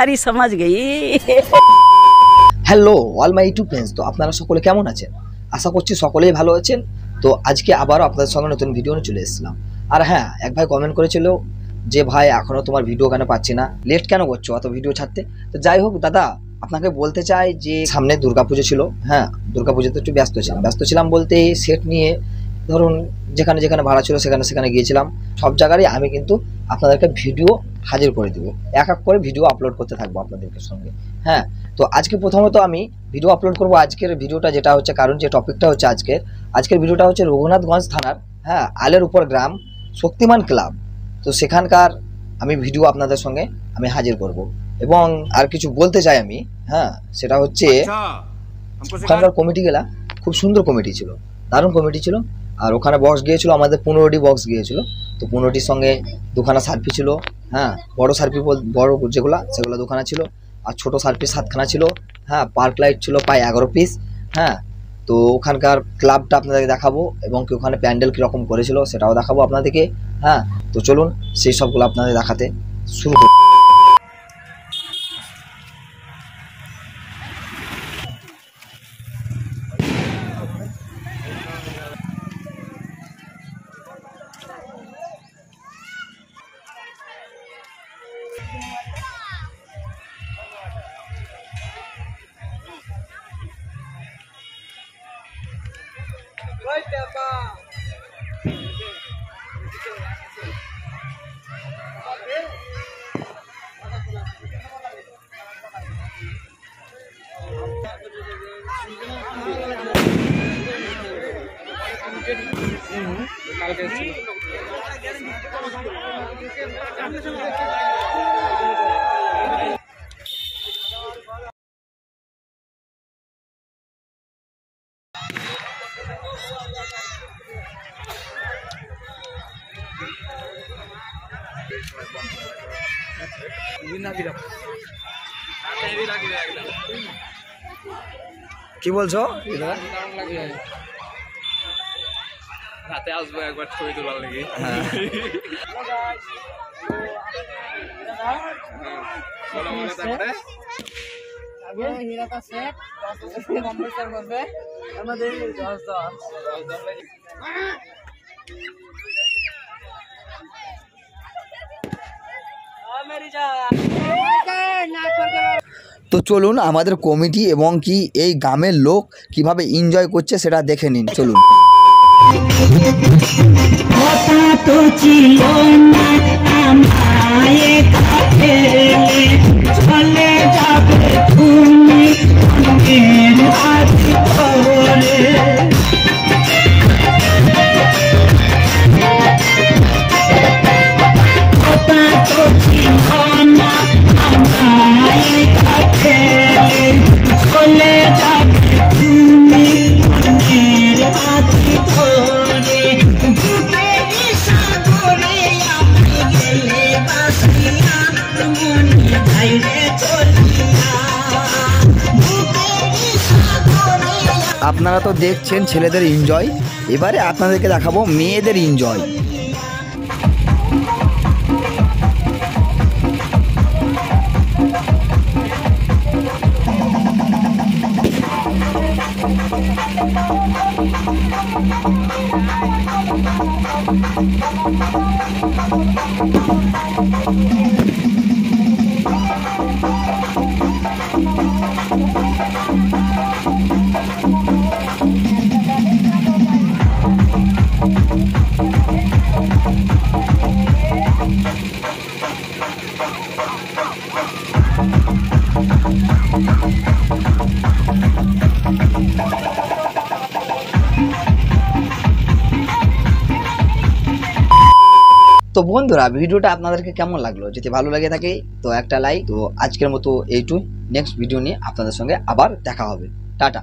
प्यारी समझ गई। Hello all my YouTube friends, তো আপনারা সকলে কেমন আছেন? আশা করছি সকলেই ভালো আছেন। তো আজকে আবারও আপনাদের সঙ্গে নতুন ভিডিও নিয়ে চলে এসেছিলাম। আর হ্যাঁ, এক ভাই কমেন্ট করেছিল যে ভাই এখনও তোমার ভিডিও কেন পাচ্ছি না, লেট কেন করছো অত ভিডিও ছাড়তে। তো যাই হোক দাদা, আপনাকে বলতে চাই যে সামনে দুর্গাপুজো ছিল। হ্যাঁ, দুর্গাপুজোতে একটু ব্যস্ত ছিলাম বলতে সেট নিয়ে ধরুন যেখানে যেখানে ভাড়া ছিল সেখানে গিয়েছিলাম। সব জায়গায় আমি কিন্তু আপনাদেরকে ভিডিও হাজির করে দেবো, এক এক করে ভিডিও আপলোড করতে থাকবো আপনাদেরকে সঙ্গে। হ্যাঁ, তো আজকে প্রথমত আমি ভিডিও আপলোড করব। আজকের ভিডিওটা যেটা হচ্ছে, কারণ যে টপিকটা হচ্ছে আজকের ভিডিওটা হচ্ছে রঘুনাথগঞ্জ থানার, হ্যাঁ, আলের উপর গ্রাম শক্তিমান ক্লাব। তো সেখানকার আমি ভিডিও আপনাদের সঙ্গে আমি হাজির করব। এবং আর কিছু বলতে চাই আমি, হ্যাঁ, সেটা হচ্ছে ওখানকার কমিটিগুলা খুব সুন্দর কমিটি ছিল, দারুণ কমিটি ছিল। আর ওখানে বক্স গিয়েছিল আমাদের 15টি বক্স গিয়েছিল। তো 15টির সঙ্গে দুখানা সার্ফি ছিল। হ্যাঁ, বড় সার্ফি বড় সেগুলো দুখানা ছিল। আর ছোট সার্ফি 7খানা ছিল। হ্যাঁ, পার্ক লাইট ছিল প্রায় 11 পিস। হ্যাঁ, তো ওখানকার ক্লাবটা আপনাদেরকে দেখাবো এবং কি ওখানে প্যান্ডেল কীরকম করেছিল সেটাও দেখাবো আপনাদেরকে। হ্যাঁ, তো চলুন সেই সবগুলো আপনাদের দেখাতে শুরু করি। কি বলছো? রাতে আসবো একবার ছবি তোলার লেগে। তো চলুন আমাদের কমিটি এবং কি এই গ্রামের লোক কিভাবে এনজয় করছে সেটা দেখে নিন, চলুন। আপনারা তো দেখছেন ছেলেদের এনজয়, এবারে আপনাদেরকে দেখাবো মেয়েদের এনজয়। তো বন্ধুরা, ভিডিওটা আপনাদেরকে কেমন লাগলো? যদি ভালো লাগে থাকে তো একটা লাইক। তো আজকের মতো এইটুই, নেক্সট ভিডিও নিয়ে আপনাদের সঙ্গে আবার দেখা হবে। টাটা।